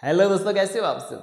Hello दोस्तों, कैसे हो आप सब।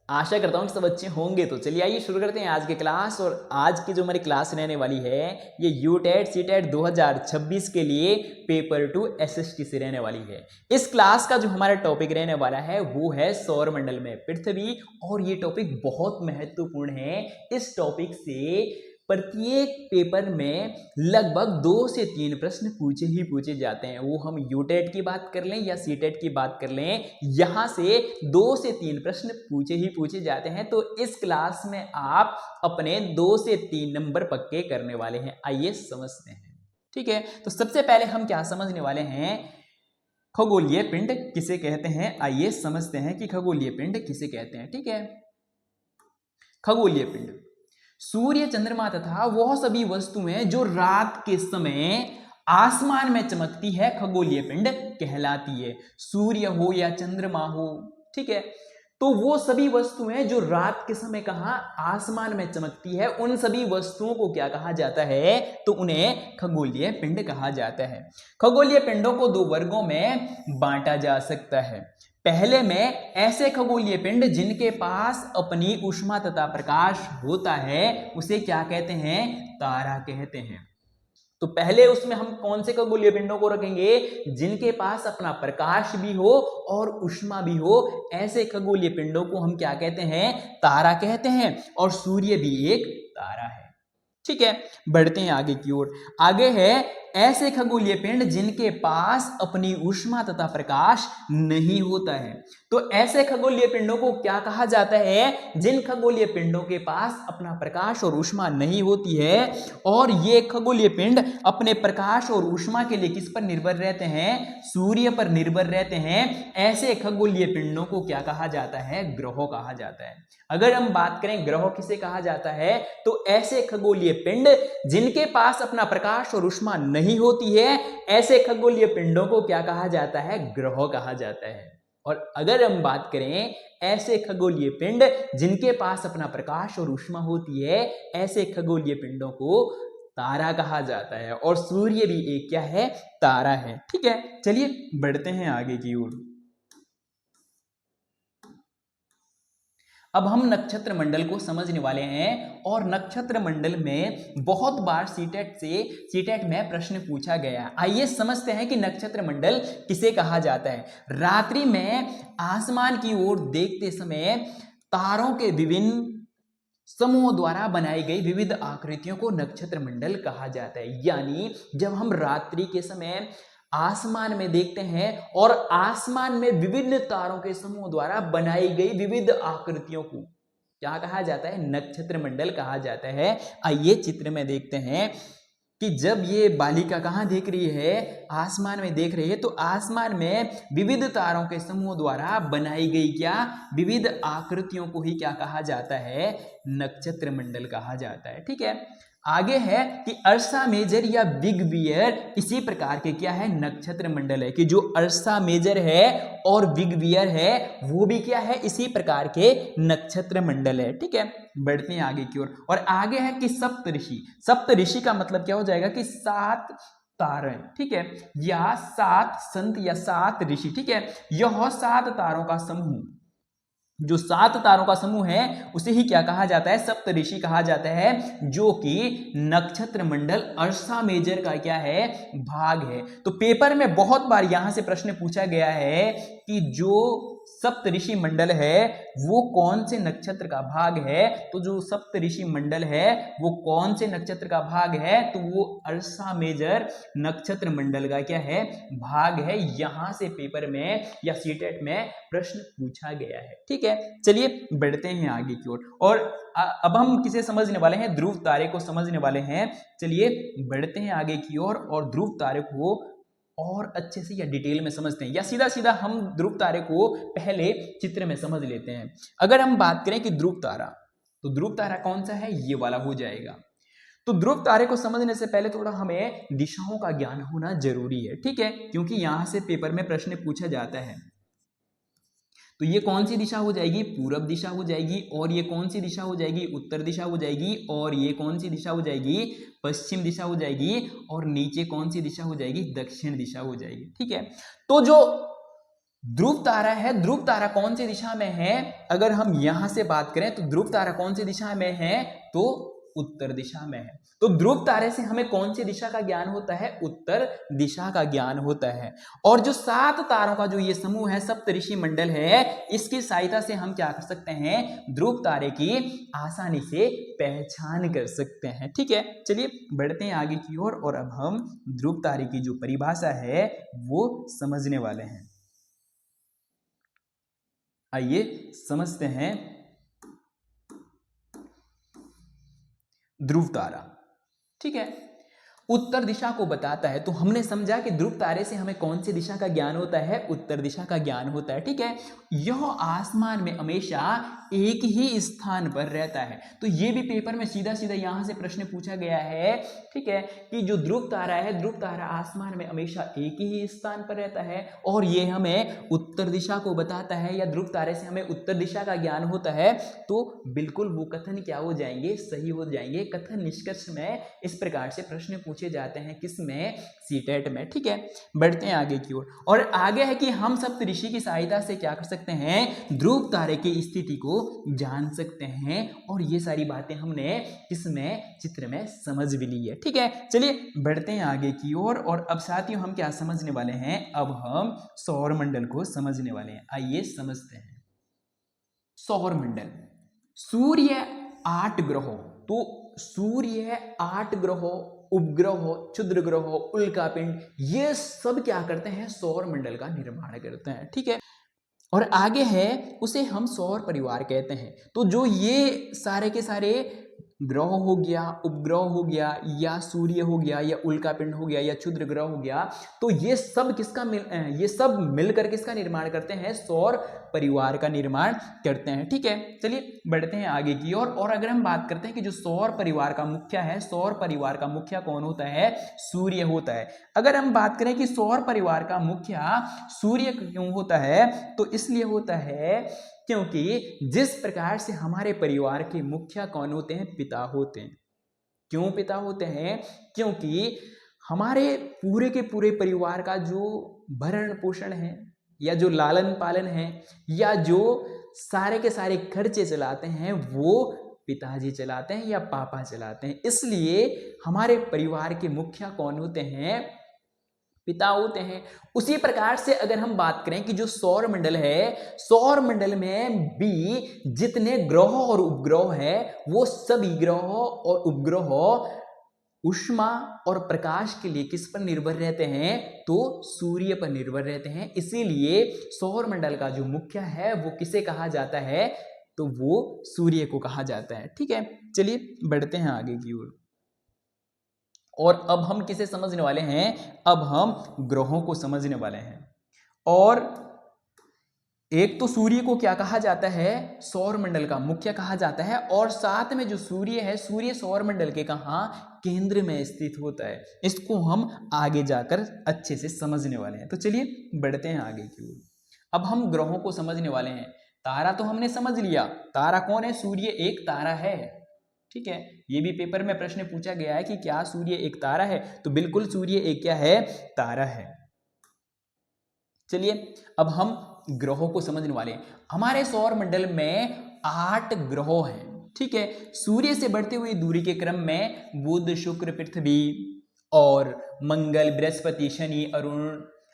आशा करता हूँ कि सब अच्छे होंगे। तो चलिए आइए शुरू करते हैं आज की क्लास। और आज की जो हमारी क्लास रहने वाली है ये यूटेट सीटेट 2026 के लिए पेपर 2 एसएसटी से रहने वाली है। इस क्लास का जो हमारा टॉपिक रहने वाला है वो है सौर मंडल में पृथ्वी। और ये टॉपिक बहुत महत्वपूर्ण है। इस टॉपिक से प्रत्येक पेपर में लगभग 2 से 3 प्रश्न पूछे जाते हैं। वो हम यूटेट की बात कर लें या सीटेट की बात कर लें, यहां से 2 से 3 प्रश्न पूछे जाते हैं। तो इस क्लास में आप अपने 2 से 3 नंबर पक्के करने वाले हैं। आइए समझते हैं। ठीक है, तो सबसे पहले हम क्या समझने वाले हैं, खगोलीय पिंड किसे कहते हैं। आइए समझते हैं कि खगोलीय पिंड किसे कहते हैं। ठीक है, खगोलीय पिंड सूर्य, चंद्रमा तथा वह सभी वस्तुएं जो रात के समय आसमान में चमकती है खगोलीय पिंड कहलाती है। सूर्य हो या चंद्रमा हो, ठीक है, तो वो सभी वस्तुएं जो रात के समय कहां आसमान में चमकती है, उन सभी वस्तुओं को क्या कहा जाता है, तो उन्हें खगोलीय पिंड कहा जाता है। खगोलीय पिंडों को 2 वर्गों में बांटा जा सकता है। पहले में ऐसे खगोलीय पिंड जिनके पास अपनी ऊष्मा तथा प्रकाश होता है उसे क्या कहते हैं, तारा कहते हैं। तो पहले उसमें हम कौन से खगोलीय पिंडों को रखेंगे, जिनके पास अपना प्रकाश भी हो और ऊष्मा भी हो। ऐसे खगोलीय पिंडों को हम क्या कहते हैं, तारा कहते हैं। और सूर्य भी एक तारा है। ठीक है, बढ़ते हैं आगे की ओर। आगे है ऐसे खगोलीय पिंड जिनके पास अपनी ऊष्मा तथा प्रकाश नहीं होता है। तो ऐसे खगोलीय पिंडों को क्या कहा जाता है, जिन खगोलीय पिंडों के पास अपना प्रकाश और ऊष्मा नहीं होती है। और ये खगोलीय पिंड अपने प्रकाश और ऊष्मा के लिए किस पर निर्भर रहते हैं, सूर्य पर निर्भर रहते हैं। ऐसे खगोलीय पिंडों को क्या कहा जाता है, ग्रहों कहा जाता है। अगर हम बात करें ग्रह किसे कहा जाता है, तो ऐसे खगोलीय पिंड जिनके पास अपना प्रकाश और ऊष्मा नहीं होती है, ऐसे खगोलीय पिंडों को क्या कहा जाता है, ग्रह कहा जाता है। और अगर हम बात करें ऐसे खगोलीय पिंड जिनके पास अपना प्रकाश और ऊष्मा होती है, ऐसे खगोलीय पिंडों को तारा कहा जाता है। और सूर्य भी एक क्या है, तारा है। ठीक है, चलिए बढ़ते हैं आगे की ओर। अब हम नक्षत्र मंडल को समझने वाले हैं। और नक्षत्र मंडल में बहुत बार सीटेट में प्रश्न पूछा गया। आइए समझते हैं कि नक्षत्र मंडल किसे कहा जाता है। रात्रि में आसमान की ओर देखते समय तारों के विभिन्न समूहों द्वारा बनाई गई विविध आकृतियों को नक्षत्र मंडल कहा जाता है। यानी जब हम रात्रि के समय आसमान में देखते हैं और आसमान में विभिन्न तारों के समूह द्वारा बनाई गई विविध आकृतियों को क्या कहा जाता है, नक्षत्र मंडल कहा जाता है। आइए चित्र में देखते हैं कि जब ये बालिका कहाँ देख रही है, आसमान में देख रही है, तो आसमान में विविध तारों के समूह द्वारा बनाई गई क्या विविध आकृतियों को ही क्या कहा जाता है, नक्षत्र मंडल कहा जाता है। ठीक है, आगे है कि अर्सा मेजर या बिग बियर इसी प्रकार के क्या है, नक्षत्र मंडल है। कि जो अर्सा मेजर है और बिग बियर है वो भी क्या है, इसी प्रकार के नक्षत्र मंडल है। ठीक है, बढ़ते हैं आगे की ओर। और आगे है कि सप्तऋषि। सप्तऋषि का मतलब क्या हो जाएगा कि 7 तारे, ठीक है, या 7 संत या 7 ऋषि। ठीक है, यह 7 तारों का समूह, जो 7 तारों का समूह है उसे ही क्या कहा जाता है, सप्तऋषि कहा जाता है, जो कि नक्षत्र मंडल अर्सा मेजर का क्या है, भाग है। तो पेपर में बहुत बार यहां से प्रश्न पूछा गया है कि जो सप्तऋषि मंडल है वो कौन से नक्षत्र का भाग है। तो जो सप्तऋषि मंडल है वो कौन से नक्षत्र का भाग है, तो वो अर्सा मेजर नक्षत्र मंडल का क्या है, भाग है। यहां से पेपर में या सीटेट में प्रश्न पूछा गया है। ठीक है, चलिए बढ़ते हैं आगे की ओर। और अब हम किसे समझने वाले हैं, ध्रुव तारे को समझने वाले हैं। चलिए बढ़ते हैं आगे की ओर और ध्रुव तारे को और अच्छे से या डिटेल में समझते हैं, या सीधा सीधा हम ध्रुव तारे को पहले चित्र में समझ लेते हैं। अगर हम बात करें कि ध्रुव तारा, तो ध्रुव तारा कौन सा है, ये वाला हो जाएगा। तो ध्रुव तारे को समझने से पहले थोड़ा हमें दिशाओं का ज्ञान होना जरूरी है। ठीक है, क्योंकि यहां से पेपर में प्रश्न पूछा जाता है। तो ये कौन सी दिशा हो जाएगी, पूरब दिशा हो जाएगी। और ये कौन सी दिशा हो जाएगी, उत्तर दिशा हो जाएगी। और ये कौन सी दिशा हो जाएगी, पश्चिम दिशा हो जाएगी। और नीचे कौन सी दिशा हो जाएगी, दक्षिण दिशा हो जाएगी। ठीक है, तो जो ध्रुव तारा है, ध्रुव तारा कौन सी दिशा में है? अगर हम यहां से बात करें तो ध्रुव तारा कौन सी दिशा में है? तो उत्तर दिशा में है। तो ध्रुव तारे से हमें कौन सी दिशा का ज्ञान होता है? उत्तर दिशा का ज्ञान होता है। और जो 7 तारों का जो ये समूह है, सप्तऋषि मंडल है, इसकी सहायता से हम क्या कर सकते हैं? ध्रुव तारे की आसानी से पहचान कर सकते हैं। ठीक है, चलिए बढ़ते हैं आगे की ओर और अब हम ध्रुव तारे की जो परिभाषा है वो समझने वाले हैं। आइए समझते हैं ध्रुव तारा। ठीक है, उत्तर दिशा को बताता है। तो हमने समझा कि ध्रुव तारे से हमें कौन सी दिशा का ज्ञान होता है? उत्तर दिशा का ज्ञान होता है। ठीक है, यह आसमान में हमेशा एक ही स्थान पर रहता है। तो ये भी पेपर में सीधा सीधा यहां से प्रश्न पूछा गया है। ठीक है, कि जो ध्रुव तारा है, ध्रुव तारा आसमान में हमेशा एक ही स्थान पर रहता है और ये हमें उत्तर दिशा को बताता है, या ध्रुव तारे से हमें उत्तर दिशा का ज्ञान होता है। तो बिल्कुल वो कथन क्या हो जाएंगे? सही हो जाएंगे। कथन निष्कर्ष में इस प्रकार से प्रश्न पूछे जाते हैं, किसमें? सीटेट में। ठीक है, बढ़ते हैं आगे की ओर। और आगे है कि हम सप्तऋषि की सहायता से क्या कर सकते हैं? ध्रुव तारे की स्थिति को जान सकते हैं। और ये सारी बातें हमने किसमें? चित्र में समझ भी ली है। ठीक है, चलिए बढ़ते हैं आगे की ओर और अब साथियों हम क्या समझने वाले हैं? अब हम सौर मंडल को समझने वाले हैं। आइए समझते हैं। सौर मंडल, सूर्य 8 ग्रहों, तो सूर्य 8 ग्रहों, उपग्रह, क्षुद्र ग्रह, उल्कापिंड, ये सब क्या करते हैं? सौर मंडल का निर्माण करते हैं। ठीक है, और आगे है उसे हम सौर परिवार कहते हैं। तो जो ये सारे के सारे ग्रह हो गया, उपग्रह हो गया, या सूर्य हो गया, या उल्कापिंड हो गया, या क्षुद्र ग्रह हो गया, तो ये सब ये सब मिलकर किसका निर्माण करते हैं? सौर परिवार का निर्माण करते हैं। ठीक है, चलिए बढ़ते हैं आगे की ओर। और अगर हम बात करते हैं कि जो सौर परिवार का मुखिया है, सौर परिवार का मुखिया कौन होता है? सूर्य होता है। अगर हम बात करें कि सौर परिवार का मुखिया सूर्य क्यों होता है, तो इसलिए होता है क्योंकि जिस प्रकार से हमारे परिवार के मुखिया कौन होते हैं? पिता होते हैं। क्यों पिता होते हैं? क्योंकि हमारे पूरे के पूरे परिवार का जो भरण पोषण है, या जो लालन पालन है, या जो सारे के सारे खर्चे चलाते हैं, वो पिताजी चलाते हैं या पापा चलाते हैं। इसलिए हमारे परिवार के मुखिया कौन होते हैं? पिता होते हैं। उसी प्रकार से अगर हम बात करें कि जो सौर मंडल है, सौर मंडल में भी जितने ग्रह और उपग्रह है, वो सभी ग्रह और उपग्रह उष्मा और प्रकाश के लिए किस पर निर्भर रहते हैं? तो सूर्य पर निर्भर रहते हैं। इसीलिए सौर मंडल का जो मुखिया है वो किसे कहा जाता है? तो वो सूर्य को कहा जाता है। ठीक है, चलिए बढ़ते हैं आगे की ओर। और अब हम किसे समझने वाले हैं? अब हम ग्रहों को समझने वाले हैं। और एक तो सूर्य को क्या कहा जाता है? सौर मंडल का मुख्य कहा जाता है। और साथ में जो सूर्य है, सूर्य सौर मंडल के कहां? केंद्र में स्थित होता है। इसको हम आगे जाकर अच्छे से समझने वाले हैं। तो चलिए बढ़ते हैं आगे की ओर। अब हम ग्रहों को समझने वाले हैं। तारा तो हमने समझ लिया, तारा कौन है? सूर्य एक तारा है। ठीक है, ये भी पेपर में प्रश्न पूछा गया है कि क्या सूर्य एक तारा है? तो बिल्कुल सूर्य एक क्या है? तारा है। चलिए अब हम ग्रहों को समझने वाले हैं। हमारे सौर मंडल में 8 ग्रह हैं। ठीक है, सूर्य से बढ़ती हुई दूरी के क्रम में बुध, शुक्र, पृथ्वी और मंगल, बृहस्पति, शनि,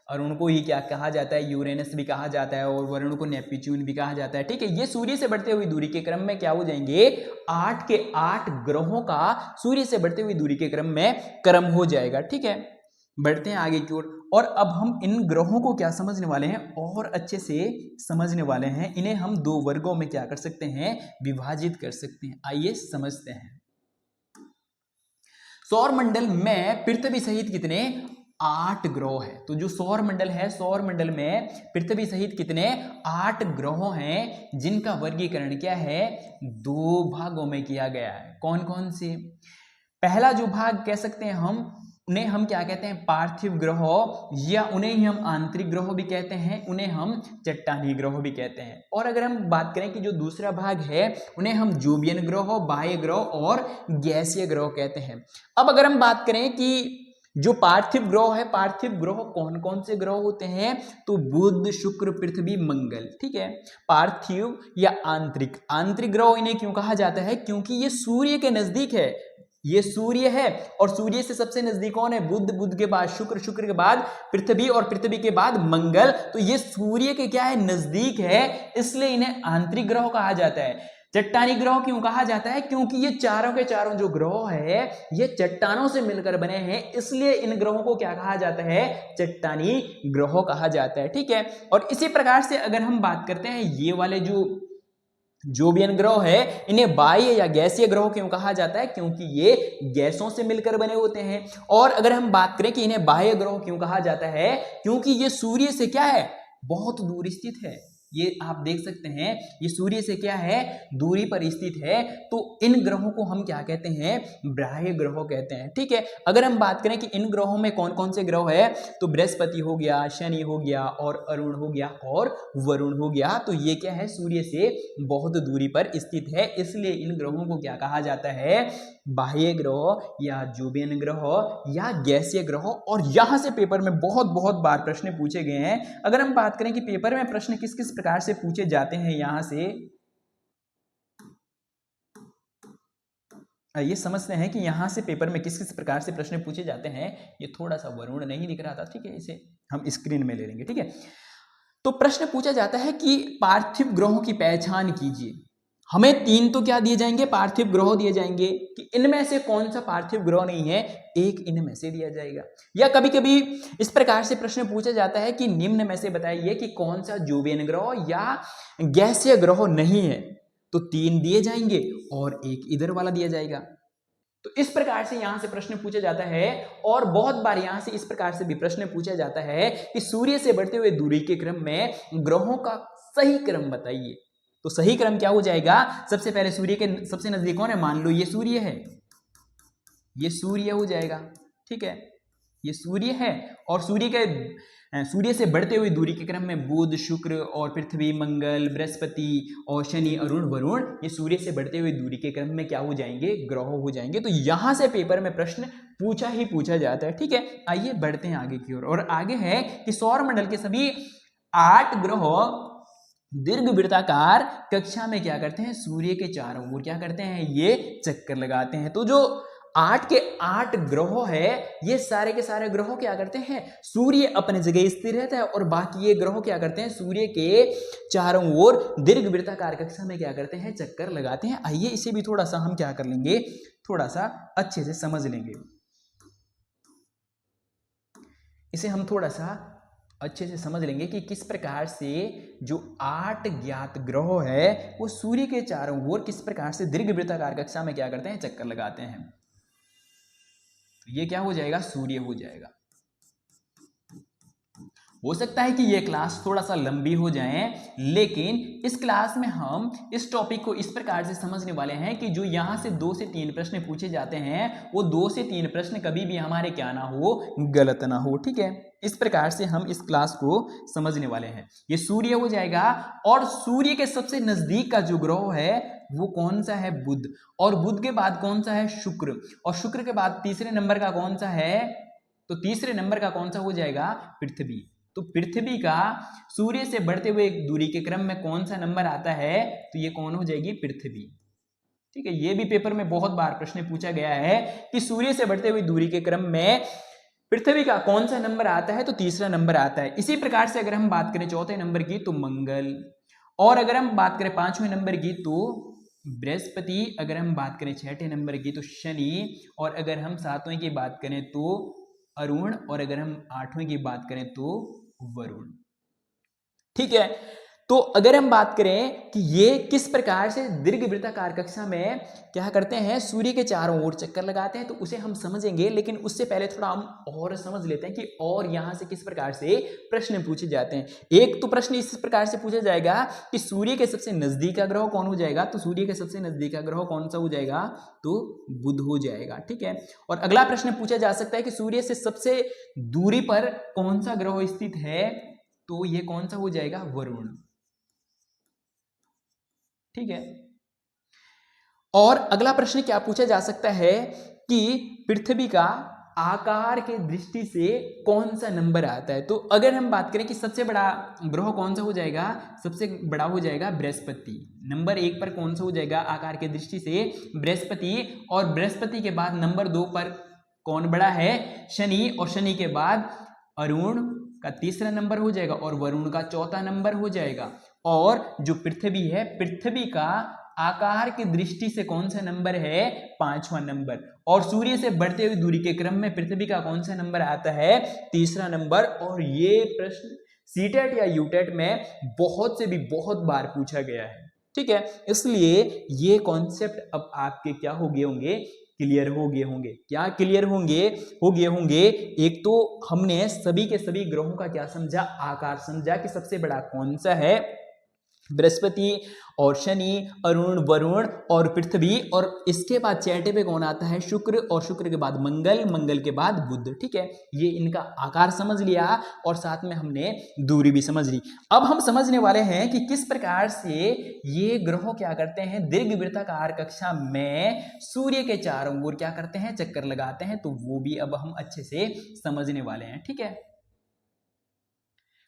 अरुण को ही क्या कहा जाता है? यूरेनस भी कहा जाता है, और वरुण को नेपच्यून भी कहा जाता है। ठीक है, ये सूर्य से बढ़ते हुई दूरी के क्रम में क्या हो जाएंगे? 8 के 8 ग्रहों का सूर्य से बढ़ते हुई दूरी के क्रम में क्रम हो जाएगा। ठीक है, बढ़ते हैं आगे की ओर। और अब हम इन ग्रहों को क्या समझने वाले हैं? और अच्छे से समझने वाले हैं। इन्हें हम 2 वर्गों में क्या कर सकते हैं? विभाजित कर सकते हैं। आइए समझते हैं। सौर मंडल में पृथ्वी सहित कितने? 8 ग्रह है। तो जो सौर मंडल है, सौर मंडल में पृथ्वी सहित कितने? 8 ग्रह हैं, जिनका वर्गीकरण क्या है? 2 भागों में किया गया है। कौन कौन से? पहला जो भाग कह सकते हैं उन्हें हम क्या कहते हैं? पार्थिव ग्रह, या उन्हें ही हम आंतरिक ग्रह भी कहते हैं, उन्हें हम चट्टानी ग्रह भी कहते हैं। और अगर हम बात करें कि जो दूसरा भाग है, उन्हें हम जोवियन ग्रह, बाह्य ग्रह और गैसीय ग्रह कहते हैं। अब अगर हम बात करें कि जो पार्थिव ग्रह है, पार्थिव ग्रह कौन कौन से ग्रह होते हैं? तो बुध, शुक्र, पृथ्वी, मंगल। ठीक है, पार्थिव या आंतरिक, आंतरिक ग्रह इन्हें क्यों कहा जाता है? क्योंकि ये सूर्य के नजदीक है, ये सूर्य है और सूर्य से सबसे नजदीक कौन है? बुध, बुध के बाद शुक्र, शुक्र के बाद पृथ्वी और पृथ्वी के बाद मंगल। तो ये सूर्य के क्या है? नजदीक है, इसलिए इन्हें आंतरिक ग्रह कहा जाता है। चट्टानी ग्रह क्यों कहा जाता है? क्योंकि ये चारों के चारों जो ग्रह है ये चट्टानों से मिलकर बने हैं, इसलिए इन ग्रहों को क्या कहा जाता है? चट्टानी ग्रह कहा जाता है। ठीक है, और इसी प्रकार से अगर हम बात करते हैं ये वाले जो भी ग्रह है इन्हें बाह्य या गैसीय ग्रह क्यों कहा जाता है? क्योंकि ये गैसों से मिलकर बने होते हैं। और अगर हम बात करें कि इन्हें बाह्य ग्रह क्यों कहा जाता है? क्योंकि ये सूर्य से क्या है? बहुत दूर स्थित है। ये आप देख सकते हैं ये सूर्य से क्या है? दूरी पर स्थित है। तो इन ग्रहों को हम क्या कहते हैं? बाह्य ग्रह कहते हैं। ठीक है, अगर हम बात करें कि इन ग्रहों में कौन कौन से ग्रह है, तो बृहस्पति हो गया, शनि हो गया और अरुण हो गया और वरुण हो गया। तो ये क्या है? सूर्य से बहुत दूरी पर स्थित है, इसलिए इन ग्रहों को क्या कहा जाता है? बाह्य ग्रह या जोबियन ग्रह या गैसीय ग्रह। और यहां से पेपर में बहुत बहुत बार प्रश्न पूछे गए हैं। अगर हम बात करें कि पेपर में प्रश्न किस किस प्रकार से पूछे जाते हैं, यहां से ये समझते हैं कि यहां से पेपर में किस किस प्रकार से प्रश्न पूछे जाते हैं। ये थोड़ा सा वरुण नहीं दिख रहा था, ठीक है, इसे हम स्क्रीन में ले लेंगे। ठीक है, तो प्रश्न पूछा जाता है कि पार्थिव ग्रहों की पहचान कीजिए। हमें तीन तो क्या दिए जाएंगे? पार्थिव ग्रह दिए जाएंगे कि इनमें से कौन सा पार्थिव ग्रह नहीं है, एक इनमें से दिया जाएगा। या कभी कभी इस प्रकार से प्रश्न पूछा जाता है कि निम्न में से बताइए कि कौन सा जोबियन ग्रह या गैसीय ग्रह नहीं है। तो तीन दिए जाएंगे और एक इधर वाला दिया जाएगा। तो इस प्रकार से यहां से प्रश्न पूछा जाता है। और बहुत बार यहां से इस प्रकार से भी प्रश्न पूछा जाता है कि सूर्य से बढ़ते हुए दूरी के क्रम में ग्रहों का सही क्रम बताइए। तो सही क्रम क्या हो जाएगा? सबसे पहले सूर्य के सबसे नजदीक कौन है? मान लो ये सूर्य है, ये सूर्य हो जाएगा। ठीक है, ये सूर्य है और सूर्य से बढ़ते हुए दूरी के क्रम में बुध, शुक्र और पृथ्वी, मंगल, बृहस्पति और शनि, अरुण, वरुण, ये सूर्य से बढ़ते हुए दूरी के क्रम में क्या हो जाएंगे? ग्रह हो जाएंगे। तो यहां से पेपर में प्रश्न पूछा ही पूछा जाता है। ठीक है, आइए बढ़ते हैं आगे की ओर। और आगे है कि सौर मंडल के सभी 8 ग्रह दीर्घ वृत्ताकार कक्षा में क्या करते हैं? सूर्य के चारों ओर क्या करते हैं? ये चक्कर लगाते हैं। तो जो 8 के 8 ग्रह है, ये सारे के सारे ग्रह क्या करते हैं? सूर्य अपने जगह स्थिर रहता है और बाकी ये ग्रह क्या करते हैं? सूर्य के चारों ओर दीर्घ वृत्ताकार कक्षा में क्या करते हैं? चक्कर लगाते हैं। आइए इसे भी थोड़ा सा हम क्या कर लेंगे? थोड़ा सा अच्छे से समझ लेंगे। इसे हम थोड़ा सा अच्छे से समझ लेंगे कि किस प्रकार से जो 8 ज्ञात ग्रह है वो सूर्य के चारों ओर किस प्रकार से दीर्घ वृत्ताकार कक्षा में क्या करते हैं? चक्कर लगाते हैं। तो ये क्या हो जाएगा? सूर्य हो जाएगा। हो सकता है कि ये क्लास थोड़ा सा लंबी हो जाए, लेकिन इस क्लास में हम इस टॉपिक को इस प्रकार से समझने वाले हैं कि जो यहाँ से 2 से 3 प्रश्न पूछे जाते हैं वो 2 से 3 प्रश्न कभी भी हमारे क्या ना हो? गलत ना हो। ठीक है, इस प्रकार से हम इस क्लास को समझने वाले हैं। ये सूर्य हो जाएगा और सूर्य के सबसे नजदीक का जो ग्रह है वो कौन सा है? बुध। और बुध के बाद कौन सा है? शुक्र। और शुक्र के बाद तीसरे नंबर का कौन सा है? तो तीसरे नंबर का कौन सा हो जाएगा? पृथ्वी। तो पृथ्वी का सूर्य से बढ़ते हुए दूरी के क्रम में कौन सा नंबर आता है? तो ये कौन हो जाएगी? पृथ्वी। ठीक है, ये भी पेपर में बहुत बार प्रश्न पूछा गया है कि सूर्य से बढ़ते हुए दूरी के क्रम में पृथ्वी का कौन सा नंबर आता है? तो तीसरा नंबर आता है। इसी प्रकार से अगर हम बात करें चौथे नंबर की तो मंगल, और अगर हम बात करें 5वें नंबर की तो बृहस्पति, अगर हम बात करें 6ठे नंबर की तो शनि, और अगर हम 7वें की बात करें तो अरुण, और अगर हम 8वें की बात करें तो वरुण। ठीक है, तो अगर हम बात करें कि ये किस प्रकार से दीर्घ वृत्ताकार कक्षा में क्या करते हैं? सूर्य के चारों ओर चक्कर लगाते हैं, तो उसे हम समझेंगे। लेकिन उससे पहले थोड़ा हम और समझ लेते हैं कि और यहां से किस प्रकार से प्रश्न पूछे जाते हैं। एक तो प्रश्न इस प्रकार से पूछा जाएगा कि सूर्य के सबसे नजदीक का ग्रह कौन हो जाएगा? तो सूर्य के सबसे नजदीक का ग्रह कौन सा हो जाएगा? तो बुध हो जाएगा। ठीक है, और अगला प्रश्न पूछा जा सकता है कि सूर्य से सबसे दूरी पर कौन सा ग्रह स्थित है? तो ये कौन सा हो जाएगा? वरुण। ठीक है, और अगला प्रश्न क्या पूछा जा सकता है कि पृथ्वी का आकार के दृष्टि से कौन सा नंबर आता है। तो अगर हम बात करें कि सबसे बड़ा ग्रह कौन सा हो जाएगा, सबसे बड़ा हो जाएगा बृहस्पति। नंबर 1 पर कौन सा हो जाएगा आकार के दृष्टि से, बृहस्पति। और बृहस्पति के बाद नंबर 2 पर कौन बड़ा है, शनि। और शनि के बाद अरुण का तीसरा नंबर हो जाएगा और वरुण का चौथा नंबर हो जाएगा। और जो पृथ्वी है, पृथ्वी का आकार की दृष्टि से कौन सा नंबर है, 5वां नंबर। और सूर्य से बढ़ते हुए दूरी के क्रम में पृथ्वी का कौन सा नंबर आता है, तीसरा नंबर। और ये प्रश्न सीटेट या यूटेट में बहुत से भी बहुत बार पूछा गया है, ठीक है। इसलिए ये कॉन्सेप्ट अब आपके क्या हो गए होंगे, क्लियर हो गए होंगे। क्या क्लियर हो गए होंगे। एक तो हमने सभी के सभी ग्रहों का क्या समझा, आकार समझा कि सबसे बड़ा कौन सा है, बृहस्पति और शनि, अरुण, वरुण और पृथ्वी। और इसके बाद चैटे पे कौन आता है, शुक्र। और शुक्र के बाद मंगल, मंगल के बाद बुध, ठीक है। ये इनका आकार समझ लिया और साथ में हमने दूरी भी समझ ली। अब हम समझने वाले हैं कि किस प्रकार से ये ग्रह क्या करते हैं, दीर्घवृत्ताकार कक्षा में सूर्य के चारों ओर क्या करते हैं, चक्कर लगाते हैं। तो वो भी अब हम अच्छे से समझने वाले हैं, ठीक है।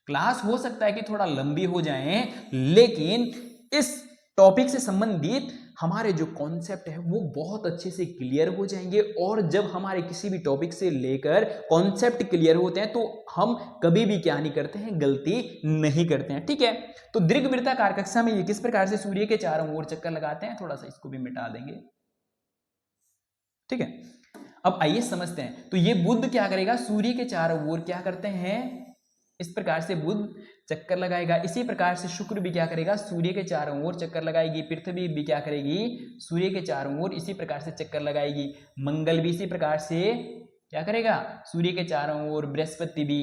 क्लास हो सकता है कि थोड़ा लंबी हो जाए, लेकिन इस टॉपिक से संबंधित हमारे जो कॉन्सेप्ट है वो बहुत अच्छे से क्लियर हो जाएंगे। और जब हमारे किसी भी टॉपिक से लेकर कॉन्सेप्ट क्लियर होते हैं तो हम कभी भी क्या नहीं करते हैं, गलती नहीं करते हैं, ठीक है। तो दीर्घवृत्ताकार कक्षा में ये किस प्रकार से सूर्य के चारों ओर चक्कर लगाते हैं, थोड़ा सा इसको भी मिटा देंगे, ठीक है। अब आइए समझते हैं। तो ये बुध क्या करेगा, सूर्य के चारों ओर क्या करते हैं, इस प्रकार से बुध चक्कर लगाएगा। इसी प्रकार से शुक्र भी क्या करेगा, सूर्य के चारों ओर चक्कर लगाएगी। पृथ्वी भी क्या करेगी, सूर्य के चारों ओर इसी प्रकार से चक्कर लगाएगी। मंगल भी इसी प्रकार से क्या करेगा, सूर्य के चारों ओर। बृहस्पति भी।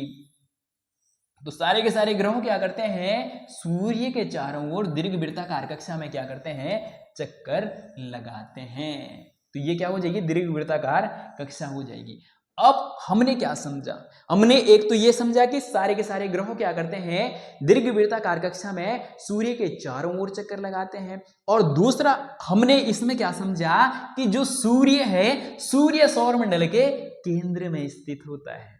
तो सारे के सारे ग्रह क्या करते हैं, सूर्य के चारों ओर दीर्घवृत्ताकार कक्षा में क्या करते हैं, चक्कर लगाते हैं। तो ये क्या हो जाएगी, दीर्घवृत्ताकार कक्षा हो जाएगी। अब हमने क्या समझा, हमने एक तो ये समझा कि सारे के सारे ग्रह क्या करते हैं, दीर्घवृत्ताकार कक्षा में सूर्य के चारों ओर चक्कर लगाते हैं। और दूसरा हमने इसमें क्या समझा कि जो सूर्य है, सूर्य सौर मंडल के केंद्र में स्थित होता है।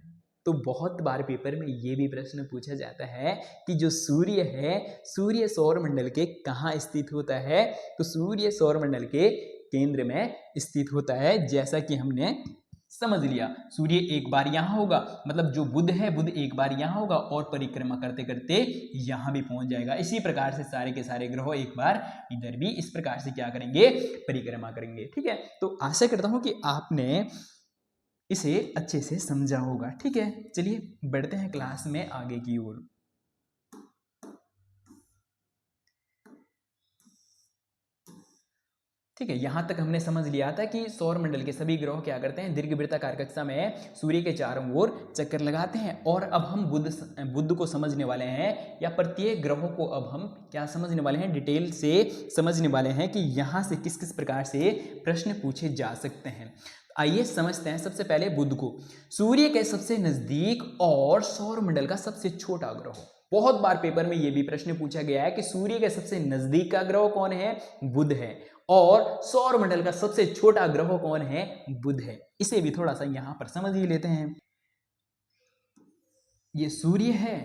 तो बहुत बार पेपर में ये भी प्रश्न पूछा जाता है कि जो सूर्य है, सूर्य सौर मंडल के कहाँ स्थित होता है। तो सूर्य सौर मंडल के केंद्र में स्थित होता है। जैसा कि हमने समझ लिया, सूर्य एक बार यहां होगा, मतलब जो बुध है, बुध एक बार यहां होगा और परिक्रमा करते करते यहां भी पहुंच जाएगा। इसी प्रकार से सारे के सारे ग्रह एक बार इधर भी इस प्रकार से क्या करेंगे, परिक्रमा करेंगे, ठीक है। तो आशा करता हूं कि आपने इसे अच्छे से समझा होगा, ठीक है। चलिए बढ़ते हैं क्लास में आगे की ओर। ठीक है, यहां तक हमने समझ लिया था कि सौर मंडल के सभी ग्रह क्या करते हैं, दीर्घवृत्ताकार कक्षा में सूर्य के चारों ओर चक्कर लगाते हैं। और अब हम बुध को समझने वाले हैं, या प्रत्येक ग्रहों को अब हम क्या समझने वाले हैं, डिटेल से समझने वाले हैं कि यहां से किस किस प्रकार से प्रश्न पूछे जा सकते हैं। आइए समझते हैं सबसे पहले बुध को। सूर्य के सबसे नजदीक और सौर मंडल का सबसे छोटा ग्रह। बहुत बार पेपर में यह भी प्रश्न पूछा गया है कि सूर्य के सबसे नजदीक का ग्रह कौन है, बुध है। और सौर मंडल का सबसे छोटा ग्रह कौन है, बुध है। इसे भी थोड़ा सा यहां पर समझ ही लेते हैं। ये सूर्य है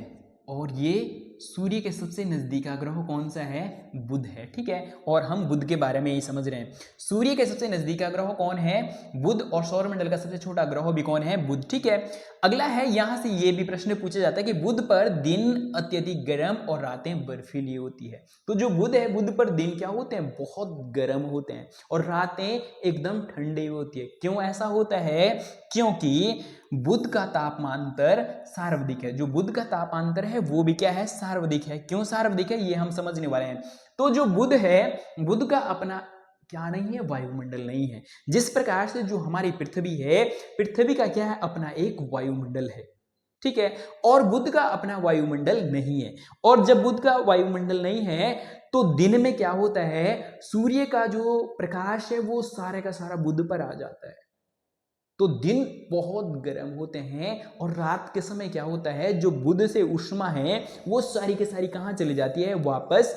और ये सूर्य के सबसे नजदीक का ग्रह कौन सा है, बुध है, ठीक है। और हम बुध के बारे में ही समझ रहे हैं। सूर्य के सबसे नजदीक का ग्रह कौन है, बुध। और सौर मंडल का सबसे छोटा ग्रह भी कौन है, बुध, ठीक है। अगला है, यहां से ये भी प्रश्न पूछा जाता है कि बुध पर दिन अत्यधिक गर्म और रातें बर्फीली होती है। तो जो बुध है, बुध पर दिन क्या होते हैं, बहुत गर्म होते हैं और रातें एकदम ठंडी होती है। क्यों ऐसा होता है, क्योंकि बुध का तापांतर सार्वधिक है। जो बुध का तापांतर है वो भी क्या है, सार्वधिक है। क्यों सार्वधिक है, ये हम समझने वाले हैं। तो जो बुध है, बुध का अपना क्या नहीं है, वायुमंडल नहीं है। जिस प्रकार से जो हमारी पृथ्वी है, पृथ्वी का क्या है, अपना एक वायुमंडल है, ठीक है। और बुध का अपना वायुमंडल नहीं है। और जब बुध का वायुमंडल नहीं है तो दिन में क्या होता है, सूर्य का जो प्रकाश है वो सारे का सारा बुध पर आ जाता है। तो दिन बहुत गर्म होते हैं और रात के समय क्या होता है, जो बुध से उष्मा है वो सारी की सारी कहां चली जाती है, वापस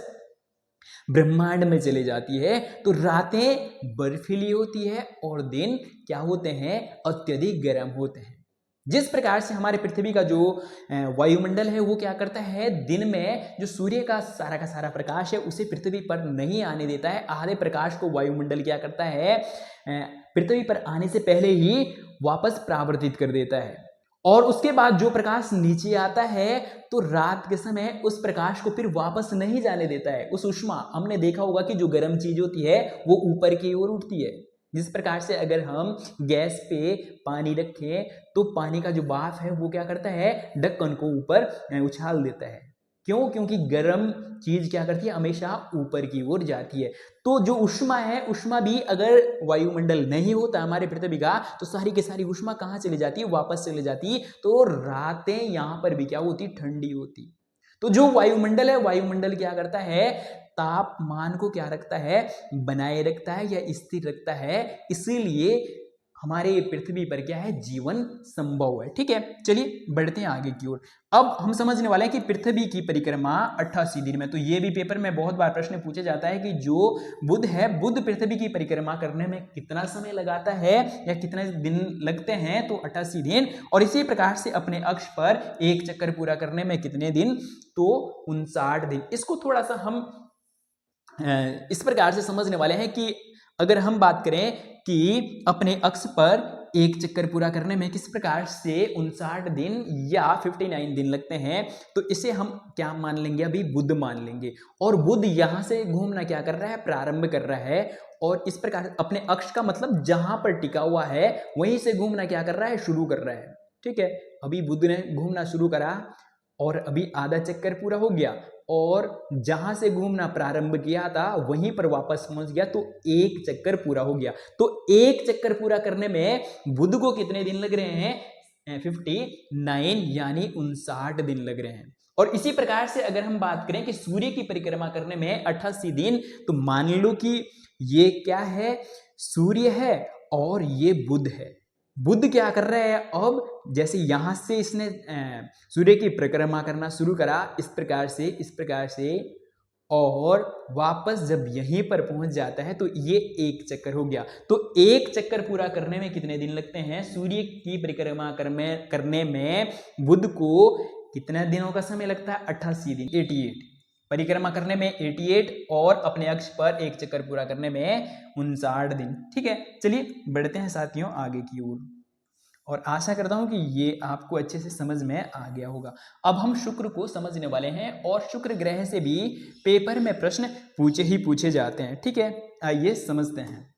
ब्रह्मांड में चली जाती है तो रातें बर्फीली होती है और दिन क्या होते हैं, अत्यधिक गर्म होते हैं। जिस प्रकार से हमारे पृथ्वी का जो वायुमंडल है वो क्या करता है, दिन में जो सूर्य का सारा प्रकाश है उसे पृथ्वी पर नहीं आने देता है। आधे प्रकाश को वायुमंडल क्या करता है, पृथ्वी पर आने से पहले ही वापस परावर्तित कर देता है। और उसके बाद जो प्रकाश नीचे आता है तो रात के समय उस प्रकाश को फिर वापस नहीं जाने देता है। उस ऊष्मा, हमने देखा होगा कि जो गर्म चीज होती है वो ऊपर की ओर उठती है। जिस प्रकार से अगर हम गैस पे पानी रखें तो पानी का जो भाप है वो क्या करता है, ढक्कन को ऊपर उछाल देता है। क्यों? क्योंकि गर्म चीज क्या करती है, हमेशा ऊपर की ओर जाती है। तो जो ऊष्मा है, ऊष्मा भी अगर वायुमंडल नहीं होता हमारे पृथ्वी का तो सारी की सारी ऊष्मा कहाँ चली जाती है, वापस चली जाती। तो रातें यहाँ पर भी क्या होती, ठंडी होती। तो जो वायुमंडल है, वायुमंडल क्या करता है, तापमान को क्या रखता है, बनाए रखता है या स्थिर रखता है। इसीलिए हमारे पृथ्वी पर क्या है, जीवन संभव है। ठीक है, चलिए बढ़ते हैं आगे की ओर। अब हम समझने वाले हैं कि पृथ्वी की परिक्रमा 88 दिन में। तो ये भी पेपर में बहुत बार प्रश्न पूछा जाता है कि जो बुध है, बुध पृथ्वी की परिक्रमा करने में कितना समय लगाता है या कितने दिन लगते हैं, तो 88 दिन। और इसी प्रकार से अपने अक्ष पर एक चक्कर पूरा करने में कितने दिन, तो 59 दिन। इसको थोड़ा सा हम इस प्रकार से समझने वाले हैं कि अगर हम बात करें कि अपने अक्ष पर एक चक्कर पूरा करने में किस प्रकार से 59 दिन या 59 दिन लगते हैं, तो इसे हम क्या मान लेंगे, अभी बुध मान लेंगे। और बुध यहां से घूमना क्या कर रहा है, प्रारंभ कर रहा है। और इस प्रकार अपने अक्ष का मतलब जहां पर टिका हुआ है वहीं से घूमना क्या कर रहा है, शुरू कर रहा है। ठीक है, अभी बुध ने घूमना शुरू करा और अभी आधा चक्कर पूरा हो गया और जहां से घूमना प्रारंभ किया था वहीं पर वापस पहुंच गया, तो एक चक्कर पूरा हो गया। तो एक चक्कर पूरा करने में बुध को कितने दिन लग रहे हैं, 59 यानी 59 दिन लग रहे हैं। और इसी प्रकार से अगर हम बात करें कि सूर्य की परिक्रमा करने में 88 दिन, तो मान लो कि ये क्या है, सूर्य है और ये बुध है। बुध क्या कर रहा है, अब जैसे यहां से इसने सूर्य की परिक्रमा करना शुरू करा इस प्रकार से और वापस जब यहीं पर पहुंच जाता है तो ये एक चक्कर हो गया। तो एक चक्कर पूरा करने में कितने दिन लगते हैं, सूर्य की परिक्रमा करने में बुध को कितने दिनों का समय लगता है, 88 दिन, 88। परिक्रमा करने में 88 और अपने अक्ष पर एक चक्कर पूरा करने में 59 दिन। ठीक है, चलिए बढ़ते हैं साथियों आगे की ओर। और आशा करता हूं कि ये आपको अच्छे से समझ में आ गया होगा। अब हम शुक्र को समझने वाले हैं और शुक्र ग्रह से भी पेपर में प्रश्न पूछे जाते हैं। ठीक है, आइए समझते हैं।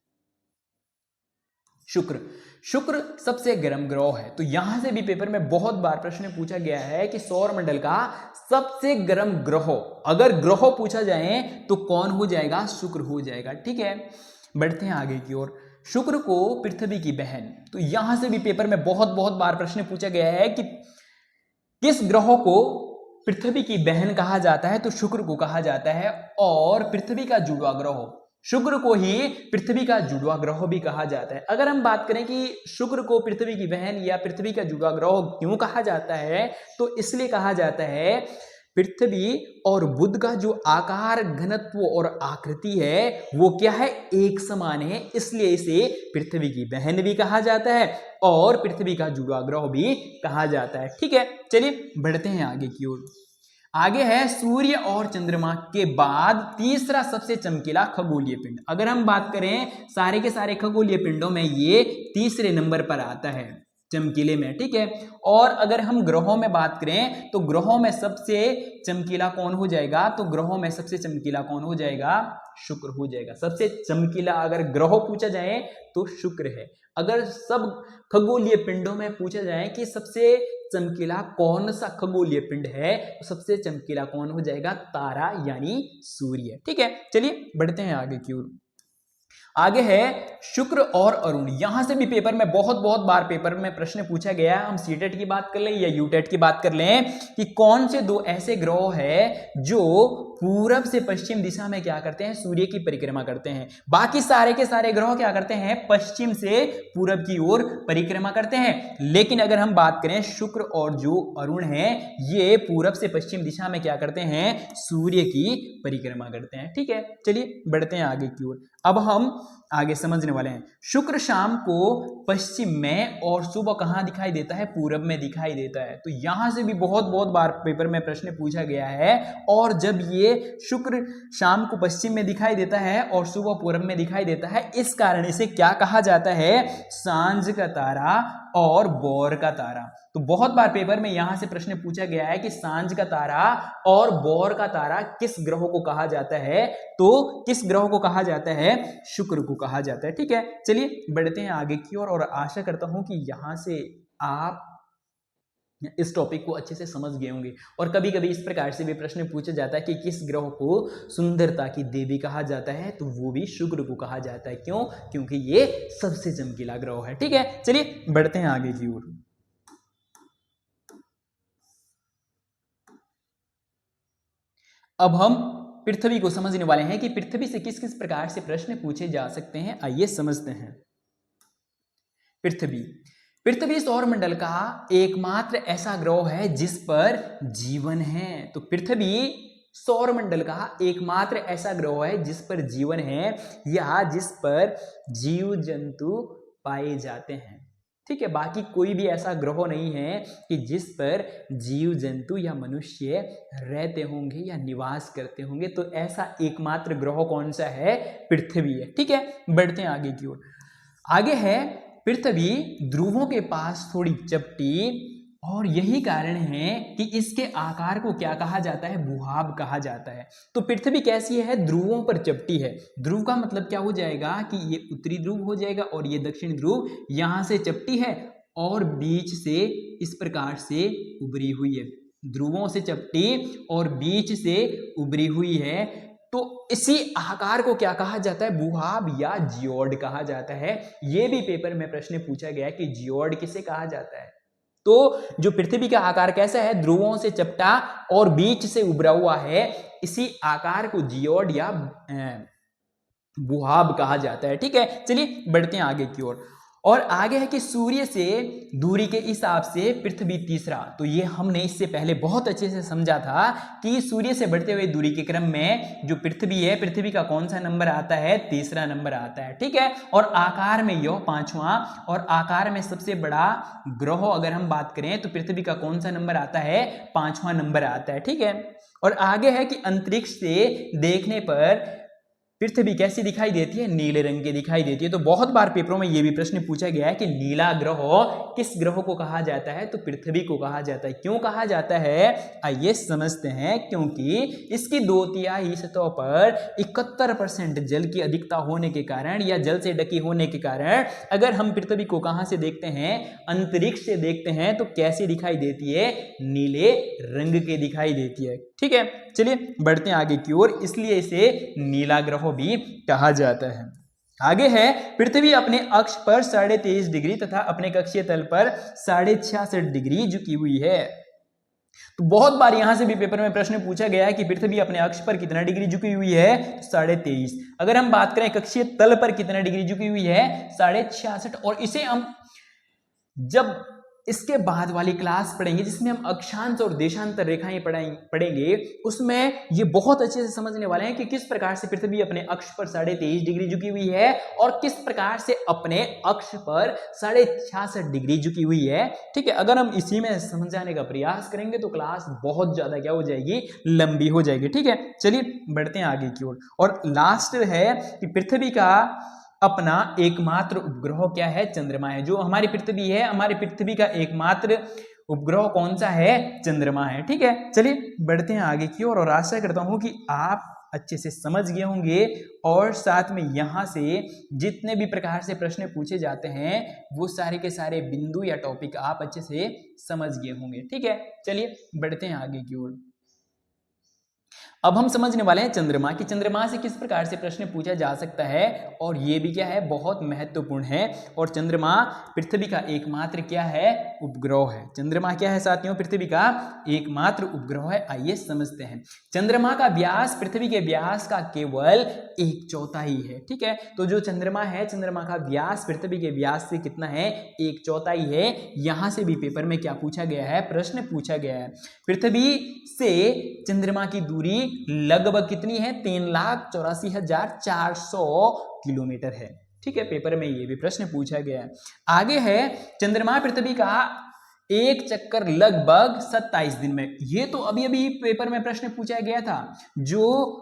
शुक्र सबसे गर्म ग्रह है। तो यहां से भी पेपर में बहुत बार प्रश्न पूछा गया है कि सौर मंडल का सबसे गर्म ग्रह, अगर ग्रह पूछा जाए तो कौन हो जाएगा, शुक्र हो जाएगा। ठीक है, बढ़ते हैं आगे की ओर। शुक्र को पृथ्वी की बहन, तो यहां से भी पेपर में बहुत बार प्रश्न पूछा गया है कि किस ग्रह को पृथ्वी की बहन कहा जाता है, तो शुक्र को कहा जाता है। और पृथ्वी का जुड़वा ग्रह, शुक्र को ही पृथ्वी का जुड़वा ग्रह भी कहा जाता है। अगर हम बात करें कि शुक्र को पृथ्वी की बहन या पृथ्वी का जुड़वा ग्रह क्यों कहा जाता है, तो इसलिए कहा जाता है पृथ्वी और बुध का जो आकार, घनत्व और आकृति है वो क्या है, एक समान है, इसलिए इसे पृथ्वी की बहन भी कहा जाता है और पृथ्वी का जुड़वा ग्रह भी कहा जाता है। ठीक है, चलिए बढ़ते हैं आगे की ओर। आगे है सूर्य और चंद्रमा के बाद तीसरा सबसे चमकीला खगोलीय पिंड। अगर हम बात करें सारे के सारे खगोलीय पिंडों में ये तीसरे नंबर पर आता है चमकीले में। ठीक है, और अगर हम ग्रहों में बात करें तो ग्रहों में सबसे चमकीला कौन हो जाएगा, तो ग्रहों में सबसे चमकीला कौन हो जाएगा, शुक्र हो जाएगा। सबसे चमकीला अगर ग्रह पूछा जाए तो शुक्र है। अगर सब खगोलीय पिंडों में पूछा जाए कि सबसे चमकीला कौन सा खगोलीय पिंड है, तो सबसे चमकीला कौन हो जाएगा, तारा यानी सूर्य। ठीक है, चलिए बढ़ते हैं आगे की ओर। आगे है शुक्र और अरुण। यहां से भी पेपर में बहुत बार पेपर में प्रश्न पूछा गया है। हम सीटेट की बात कर लें या यूटेट की बात कर लें कि कौन से दो ऐसे ग्रह है जो पूरब से पश्चिम दिशा में क्या करते हैं, सूर्य की परिक्रमा करते हैं। बाकी सारे के सारे ग्रह क्या करते हैं, पश्चिम से पूरब की ओर परिक्रमा करते हैं। लेकिन अगर हम बात करें शुक्र और जो अरुण है, ये पूरब से पश्चिम दिशा में क्या करते हैं, सूर्य की परिक्रमा करते हैं। ठीक है, चलिए बढ़ते हैं आगे की ओर। अब हम आगे समझने वाले हैं। शुक्र शाम को पश्चिम में और सुबह कहां दिखाई देता है, पूरब में दिखाई देता है। तो यहां से भी बहुत बार पेपर में प्रश्न पूछा गया है। और जब ये शुक्र शाम को पश्चिम में दिखाई देता है और सुबह पूरब में दिखाई देता है, इस कारण इसे क्या कहा जाता है, सांझ का तारा और बौर का तारा। तो बहुत बार पेपर में यहां से प्रश्न पूछा गया है कि सांझ का तारा और बौर का तारा किस ग्रह को कहा जाता है, तो किस ग्रह को कहा जाता है, शुक्र को कहा जाता है। ठीक है, चलिए बढ़ते हैं आगे की ओर। और आशा करता हूं कि यहां से आप इस टॉपिक को अच्छे से समझ गए होंगे। और कभी कभी इस प्रकार से भी प्रश्न पूछा जाता है कि किस ग्रह को सुंदरता की देवी कहा जाता है, तो वो भी शुक्र को कहा जाता है। क्यों, क्योंकि ये सबसे चमकीला ग्रह है। ठीक है, चलिए बढ़ते हैं आगे की ओर। अब हम पृथ्वी को समझने वाले हैं कि पृथ्वी से किस किस प्रकार से प्रश्न पूछे जा सकते हैं। आइए समझते हैं। पृथ्वी सौरमंडल का एकमात्र ऐसा ग्रह है जिस पर जीवन है। तो पृथ्वी सौरमंडल का एकमात्र ऐसा ग्रह है जिस पर जीवन है या जिस पर जीव जंतु पाए जाते हैं। ठीक है, बाकी कोई भी ऐसा ग्रह नहीं है कि जिस पर जीव जंतु या मनुष्य रहते होंगे या निवास करते होंगे। तो ऐसा एकमात्र ग्रह कौन सा है, पृथ्वी है। ठीक है, बढ़ते हैं आगे की ओर। आगे है पृथ्वी ध्रुवों के पास थोड़ी चपटी, और यही कारण है कि इसके आकार को क्या कहा जाता है, भूभाग कहा जाता है। तो पृथ्वी कैसी है, ध्रुवों पर चपटी है। ध्रुव का मतलब क्या हो जाएगा कि ये उत्तरी ध्रुव हो जाएगा और ये दक्षिण ध्रुव। यहां से चपटी है और बीच से इस प्रकार से उभरी हुई है। ध्रुवों से चपटी और बीच से उभरी हुई है। तो इसी आकार को क्या कहा जाता है, भूभाग या जियोड कहा जाता है। यह भी पेपर में प्रश्न पूछा गया कि जियोड किसे कहा जाता है। तो जो पृथ्वी का आकार कैसा है, ध्रुवों से चपटा और बीच से उभरा हुआ है, इसी आकार को जियोड या भूभाग कहा जाता है। ठीक है, चलिए बढ़ते हैं आगे की ओर। और आगे है कि सूर्य से दूरी के हिसाब से पृथ्वी तीसरा। तो ये हमने इससे पहले बहुत अच्छे से समझा था कि सूर्य से बढ़ते हुए दूरी के क्रम में जो पृथ्वी है, पृथ्वी का कौन सा नंबर आता है, तीसरा नंबर आता है। ठीक है, और आकार में यह पांचवा, और आकार में सबसे बड़ा ग्रह अगर हम बात करें तो पृथ्वी का कौन सा नंबर आता है, पांचवा नंबर आता है। ठीक है, और आगे है कि अंतरिक्ष से देखने पर पृथ्वी कैसी दिखाई देती है, नीले रंग की दिखाई देती है। तो बहुत बार पेपरों में यह भी प्रश्न पूछा गया है कि नीला ग्रह किस ग्रह को कहा जाता है, तो पृथ्वी को कहा जाता है। क्यों कहा जाता है, आइए समझते हैं। क्योंकि इसकी 2/3 सतह पर 71% जल की अधिकता होने के कारण या जल से ढकी होने के कारण अगर हम पृथ्वी को कहां से देखते हैं, अंतरिक्ष से देखते हैं, तो कैसी दिखाई देती है, नीले रंग की दिखाई देती है। ठीक है, चलिए बढ़ते हैं आगे की ओर। इसलिए इसे नीला ग्रह भी कहा जाता है। आगे है पृथ्वी अपने अक्ष पर 23.5 डिग्री तथा अपने कक्षीय तल पर 66.5 डिग्री झुकी हुई है। तो बहुत बार यहां से भी पेपर में प्रश्न पूछा गया है कि पृथ्वी अपने अक्ष पर कितना डिग्री झुकी हुई है, 23.5। अगर हम बात करें कक्षीय तल पर कितना डिग्री झुकी हुई है, 66.5। और इसे हम जब इसके बाद वाली क्लास पढ़ेंगे जिसमें हम अक्षांश और देशांतर रेखाएं पढ़ेंगे, उसमें ये बहुत अच्छे से समझने वाले हैं कि किस प्रकार से पृथ्वी अपने अक्ष पर 23.5 डिग्री झुकी हुई है और किस प्रकार से अपने अक्ष पर 66.5 डिग्री झुकी हुई है। ठीक है, अगर हम इसी में समझाने का प्रयास करेंगे तो क्लास बहुत ज्यादा क्या हो जाएगी, लंबी हो जाएगी। ठीक है, चलिए बढ़ते हैं आगे की ओर। और लास्ट है कि पृथ्वी का अपना एकमात्र उपग्रह क्या है, चंद्रमा है। जो हमारी पृथ्वी है, हमारी पृथ्वी का एकमात्र उपग्रह कौन सा है, चंद्रमा है। ठीक है, चलिए बढ़ते हैं आगे की ओर। और आशा करता हूं कि आप अच्छे से समझ गए होंगे और साथ में यहां से जितने भी प्रकार से प्रश्न पूछे जाते हैं वो सारे के सारे बिंदु या टॉपिक आप अच्छे से समझ गए होंगे। ठीक है, चलिए बढ़ते हैं आगे की ओर। अब हम समझने वाले हैं चंद्रमा की चंद्रमा से किस प्रकार से प्रश्न पूछा जा सकता है, और ये भी क्या है, बहुत महत्वपूर्ण है। और चंद्रमा पृथ्वी का एकमात्र क्या है, उपग्रह है। चंद्रमा क्या है साथियों, पृथ्वी का एकमात्र उपग्रह है। आइए समझते हैं। चंद्रमा का व्यास पृथ्वी के व्यास का केवल 1/4 है। ठीक है, तो जो चंद्रमा है, चंद्रमा का व्यास पृथ्वी के व्यास से कितना है, 1/4 है। यहां से भी पेपर में क्या पूछा गया है, प्रश्न पूछा गया है। पृथ्वी से चंद्रमा की दूरी लगभग कितनी है, 3,84,400 किलोमीटर है। ठीक है, पेपर में ये भी प्रश्न पूछा गया है। आगे है, चंद्रमा पृथ्वी का एक चक्कर लगभग 27 दिन में। ये तो अभी अभी पेपर में प्रश्न पूछा गया था, जो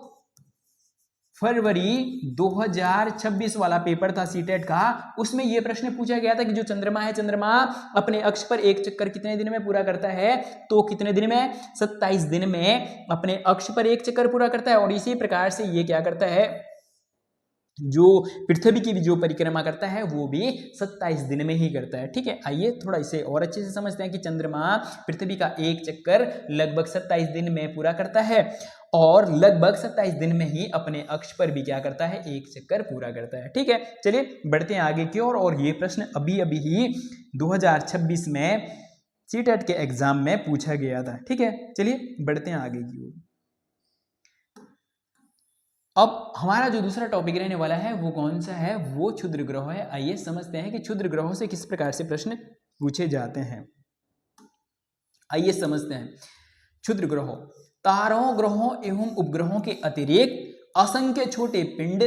फरवरी 2026 वाला पेपर था सीटेट का, उसमें यह प्रश्न पूछा गया था कि जो चंद्रमा है, चंद्रमा अपने अक्ष पर एक चक्कर कितने दिन में पूरा करता है, तो कितने दिन में, 27 दिन में अपने अक्ष पर एक चक्कर पूरा करता है। और इसी प्रकार से ये क्या करता है, जो पृथ्वी की भी जो परिक्रमा करता है वो भी 27 दिन में ही करता है। ठीक है, आइए थोड़ा इसे और अच्छे से समझते हैं कि चंद्रमा पृथ्वी का एक चक्कर लगभग 27 दिन में पूरा करता है, और लगभग 27 दिन में ही अपने अक्ष पर भी क्या करता है, एक चक्कर पूरा करता है। ठीक है, चलिए बढ़ते हैं आगे की ओर। और ये प्रश्न अभी अभी ही 2026 में सीटेट के एग्जाम में पूछा गया था। ठीक है, चलिए बढ़ते हैं आगे की ओर। अब हमारा जो दूसरा टॉपिक रहने वाला है वो कौन सा है, वो क्षुद्र ग्रह है। आइए समझते हैं कि क्षुद्र ग्रहों से किस प्रकार से प्रश्न पूछे जाते हैं। आइए समझते हैं। क्षुद्र ग्रहों, तारों, ग्रहों एवं उपग्रहों के अतिरिक्त असंख्य छोटे पिंड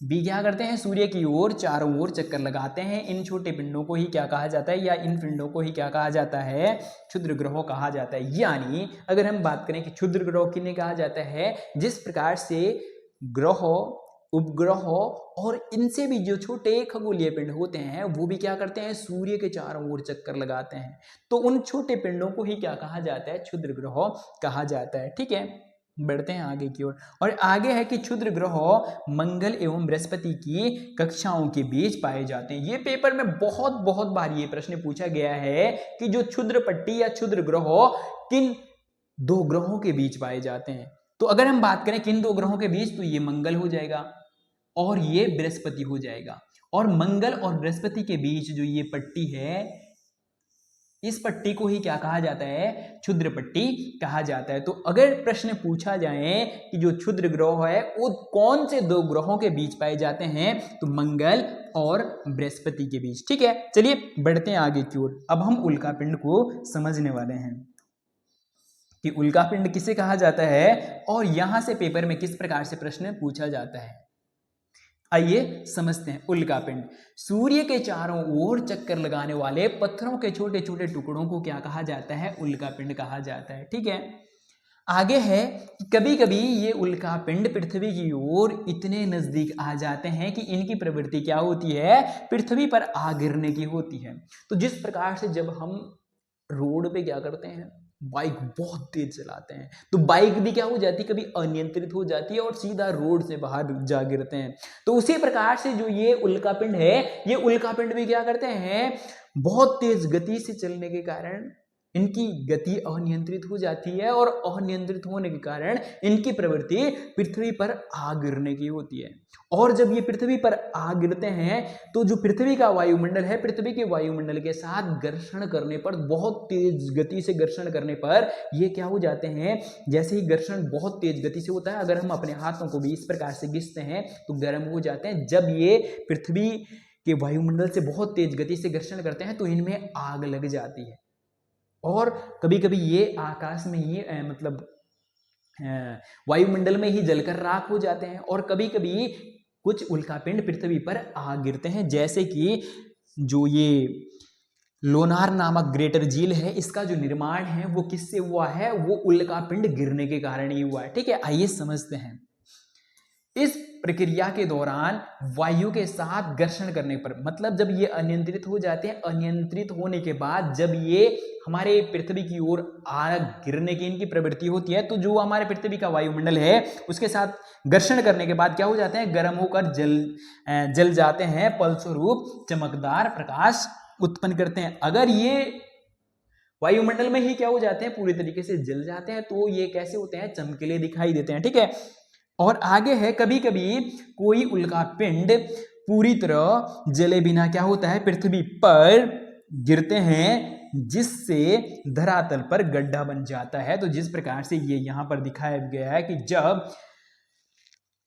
भी क्या करते हैं, सूर्य की ओर चारों ओर चक्कर लगाते हैं। इन छोटे पिंडों को ही क्या कहा जाता है, या इन पिंडों को ही क्या कहा जाता है, क्षुद्र ग्रहों कहा जाता है। यानी अगर हम बात करें कि क्षुद्र ग्रह किन्हें कहा जाता है, जिस प्रकार से ग्रह, उपग्रह और इनसे भी जो छोटे खगोलीय पिंड होते हैं वो भी क्या करते हैं, सूर्य के चारों ओर चक्कर लगाते हैं। तो उन छोटे पिंडों को ही क्या कहा जाता है, क्षुद्र ग्रह कहा जाता है। ठीक है, बढ़ते हैं आगे की ओर। और आगे है कि क्षुद्र ग्रह मंगल एवं बृहस्पति की कक्षाओं के बीच पाए जाते हैं। ये पेपर में बहुत बार ये प्रश्न पूछा गया है कि जो क्षुद्र पट्टी या क्षुद्र ग्रह किन दो ग्रहों के बीच पाए जाते हैं। तो अगर हम बात करें किन दो ग्रहों के बीच, तो ये मंगल हो जाएगा और ये बृहस्पति हो जाएगा। और मंगल और बृहस्पति के बीच जो ये पट्टी है, इस पट्टी को ही क्या कहा जाता है, क्षुद्र पट्टी कहा जाता है। तो अगर प्रश्न पूछा जाए कि जो क्षुद्र ग्रह है वो कौन से दो ग्रहों के बीच पाए जाते हैं, तो मंगल और बृहस्पति के बीच। ठीक है, चलिए बढ़ते हैं आगे की ओर। अब हम उल्कापिंड को समझने वाले हैं कि उल्कापिंड किसे कहा जाता है और यहां से पेपर में किस प्रकार से प्रश्न पूछा जाता है। आइए समझते हैं। उल्कापिंड सूर्य के चारों ओर चक्कर लगाने वाले पत्थरों के छोटे छोटे टुकड़ों को क्या कहा जाता है, उल्कापिंड कहा जाता है। ठीक है, आगे है कि कभी कभी ये उल्कापिंड पृथ्वी की ओर इतने नजदीक आ जाते हैं कि इनकी प्रवृत्ति क्या होती है, पृथ्वी पर आ गिरने की होती है। तो जिस प्रकार से जब हम रोड पे क्या करते हैं, बाइक बहुत तेज चलाते हैं, तो बाइक भी क्या हो जाती है, कभी अनियंत्रित हो जाती है और सीधा रोड से बाहर जा गिरते हैं। तो उसी प्रकार से जो ये उल्कापिंड है, ये उल्कापिंड भी क्या करते हैं, बहुत तेज गति से चलने के कारण इनकी गति अनियंत्रित हो जाती है, और अनियंत्रित होने के कारण इनकी प्रवृत्ति पृथ्वी पर आ गिरने की होती है। और जब ये पृथ्वी पर आ गिरते हैं तो जो पृथ्वी का वायुमंडल है, पृथ्वी के वायुमंडल के साथ घर्षण करने पर, बहुत तेज गति से घर्षण करने पर ये क्या हो जाते हैं, जैसे ही घर्षण बहुत तेज गति से होता है, अगर हम अपने हाथों को भी इस प्रकार से घिसते हैं तो गर्म हो जाते हैं। जब ये पृथ्वी के वायुमंडल से बहुत तेज गति से घर्षण करते हैं तो इनमें आग लग जाती है, और कभी कभी ये आकाश में ही मतलब वायुमंडल में ही जलकर राख हो जाते हैं। और कभी कभी कुछ उल्कापिंड पृथ्वी पर आ गिरते हैं, जैसे कि जो ये लोनार नामक ग्रेटर झील है, इसका जो निर्माण है वो किससे हुआ है, वो उल्कापिंड गिरने के कारण ही हुआ है। ठीक है, आइए समझते हैं। इस प्रक्रिया के दौरान वायु के साथ घर्षण करने पर, मतलब जब ये अनियंत्रित हो जाते हैं, अनियंत्रित होने के बाद जब ये हमारे पृथ्वी की ओर आ गिरने की इनकी प्रवृत्ति होती है, तो जो हमारे पृथ्वी का वायुमंडल है उसके साथ घर्षण करने के बाद क्या हो जाते हैं, गर्म होकर जल जाते हैं, फलस्वरूप चमकदार प्रकाश उत्पन्न करते हैं। अगर ये वायुमंडल में ही क्या हो जाते हैं, पूरी तरीके से जल जाते हैं। तो ये कैसे होते हैं, चमकीले दिखाई देते हैं, ठीक है। और आगे है, कभी कभी कोई उल्कापिंड पूरी तरह जले बिना क्या होता है, पृथ्वी पर गिरते हैं, जिससे धरातल पर गड्ढा बन जाता है। तो जिस प्रकार से ये यहां पर दिखाया गया है कि जब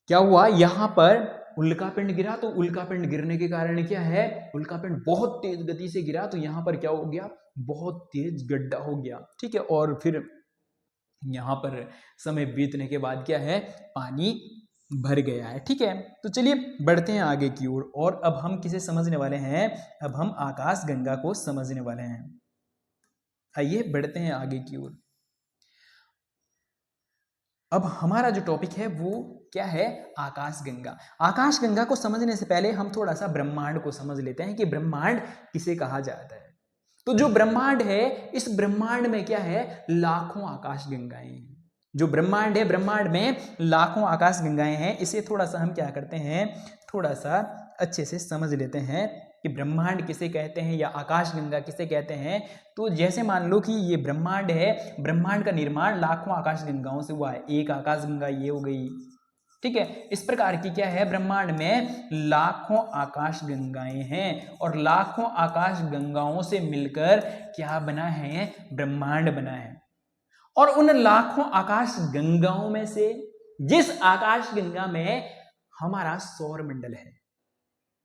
क्या हुआ, यहां पर उल्कापिंड गिरा, तो उल्कापिंड गिरने के कारण क्या है, उल्कापिंड बहुत तेज गति से गिरा, तो यहां पर क्या हो गया, बहुत तेज गड्ढा हो गया, ठीक है। और फिर यहां पर समय बीतने के बाद क्या है, पानी भर गया है, ठीक है। तो चलिए बढ़ते हैं आगे की ओर, और अब हम किसे समझने वाले हैं, अब हम आकाशगंगा को समझने वाले हैं। आइए बढ़ते हैं आगे की ओर। अब हमारा जो टॉपिक है वो क्या है, आकाशगंगा। आकाशगंगा को समझने से पहले हम थोड़ा सा ब्रह्मांड को समझ लेते हैं कि ब्रह्मांड किसे कहा जाता है। तो जो ब्रह्मांड है, इस ब्रह्मांड में क्या है, लाखों आकाशगंगाएं हैं। जो ब्रह्मांड है, ब्रह्मांड में लाखों आकाशगंगाएं हैं। इसे थोड़ा सा हम क्या करते हैं, थोड़ा सा अच्छे से समझ लेते हैं कि ब्रह्मांड किसे कहते हैं या आकाशगंगा किसे कहते हैं। तो जैसे मान लो कि ये ब्रह्मांड है, ब्रह्मांड का निर्माण लाखों आकाशगंगाओं से हुआ है। एक आकाशगंगा ये हो गई, ठीक है। इस प्रकार की क्या है, ब्रह्मांड में लाखों आकाशगंगाएं हैं, और लाखों आकाशगंगाओं से मिलकर क्या बना है, ब्रह्मांड बना है। और उन लाखों आकाशगंगाओं में से जिस आकाशगंगा में हमारा सौरमंडल है,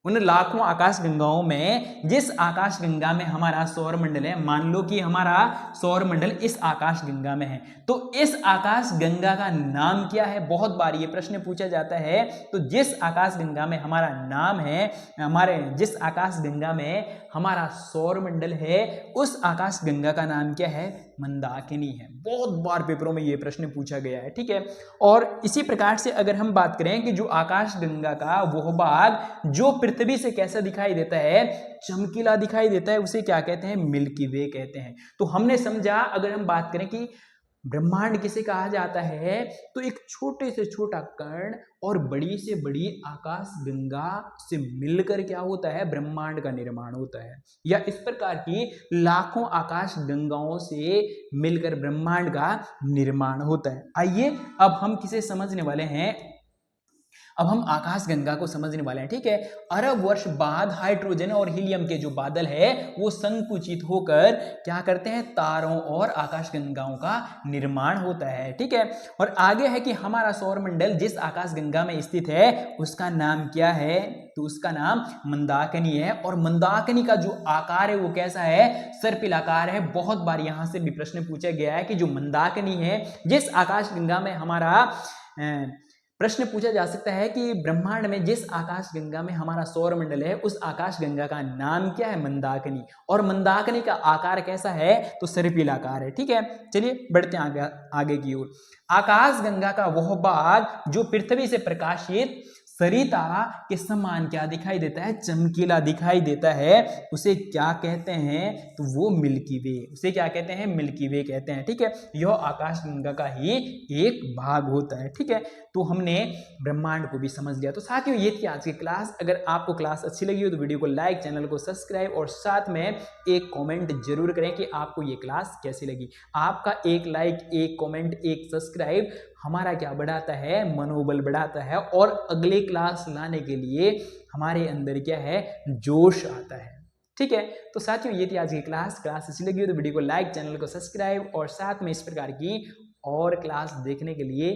उन लाखों आकाशगंगाओं में जिस आकाशगंगा में हमारा सौरमंडल है, मान लो कि हमारा सौरमंडल इस आकाशगंगा में है, तो इस आकाशगंगा का नाम क्या है। बहुत बार ये प्रश्न पूछा जाता है। तो जिस आकाशगंगा में हमारा नाम है, हमारे जिस आकाशगंगा में हमारा सौरमंडल है, उस आकाशगंगा का नाम क्या है, मंदाकिनी है। बहुत बार पेपरों में ये प्रश्न पूछा गया है, ठीक है। और इसी प्रकार से अगर हम बात करें कि जो आकाशगंगा का वो भाग जो पृथ्वी से कैसा दिखाई देता है, चमकीला दिखाई देता है, उसे क्या कहते हैं, मिल्की वे कहते हैं। तो हमने समझा, अगर हम बात करें कि ब्रह्मांड किसे कहा जाता है, तो एक छोटे से छोटा कण और बड़ी से बड़ी आकाशगंगा से मिलकर क्या होता है, ब्रह्मांड का निर्माण होता है। या इस प्रकार की लाखों आकाशगंगाओं से मिलकर ब्रह्मांड का निर्माण होता है। आइए अब हम किसे समझने वाले हैं, अब हम आकाशगंगा को समझने वाले हैं, ठीक है। अरब वर्ष बाद हाइड्रोजन और हीलियम के जो बादल है वो संकुचित होकर क्या करते हैं, तारों और आकाशगंगाओं का निर्माण होता है, ठीक है। और आगे है कि हमारा सौरमंडल जिस आकाशगंगा में स्थित है उसका नाम क्या है, तो उसका नाम मंदाकिनी है। और मंदाकिनी का जो आकार है वो कैसा है, सर्पिलाकार है। बहुत बार यहां से भी प्रश्न पूछा गया है कि जो मंदाकिनी है, जिस आकाशगंगा में हमारा प्रश्न पूछा जा सकता है कि ब्रह्मांड में जिस आकाशगंगा में हमारा सौरमंडल है, उस आकाशगंगा का नाम क्या है, मंदाकिनी। और मंदाकिनी का आकार कैसा है, तो सर्पिलाकार है, ठीक है। चलिए बढ़ते हैं आगे की ओर। आकाशगंगा का वह भाग जो पृथ्वी से प्रकाशित सरिता के समान क्या दिखाई देता है, चमकीला दिखाई देता है, उसे क्या कहते हैं, तो वो मिल्की वे, उसे क्या कहते हैं, मिल्की वे कहते हैं, ठीक है। यह आकाशगंगा का ही एक भाग होता है, ठीक है। तो हमने ब्रह्मांड को भी समझ लिया। तो साथियों ये थी आज की क्लास। अगर आपको क्लास अच्छी लगी हो तो वीडियो को लाइक, चैनल को सब्सक्राइब और साथ में एक कमेंट जरूर करें कि आपको ये क्लास कैसी लगी। आपका एक लाइक, एक कमेंट, एक सब्सक्राइब हमारा क्या बढ़ाता है, मनोबल बढ़ाता है, और अगले क्लास लाने के लिए हमारे अंदर क्या है, जोश आता है, ठीक है। तो साथियों ये थी आज की क्लास अच्छी लगी हो तो वीडियो को लाइक, चैनल को सब्सक्राइब और साथ में इस प्रकार की और क्लास देखने के लिए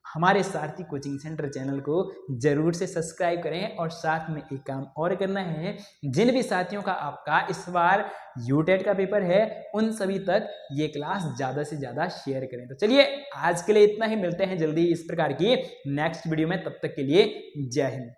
हमारे सारथी कोचिंग सेंटर चैनल को जरूर से सब्सक्राइब करें। और साथ में एक काम और करना है, जिन भी साथियों का आपका इस बार यूटेट का पेपर है, उन सभी तक ये क्लास ज़्यादा से ज़्यादा शेयर करें। तो चलिए आज के लिए इतना ही, मिलते हैं जल्दी इस प्रकार की नेक्स्ट वीडियो में। तब तक के लिए जय हिंद।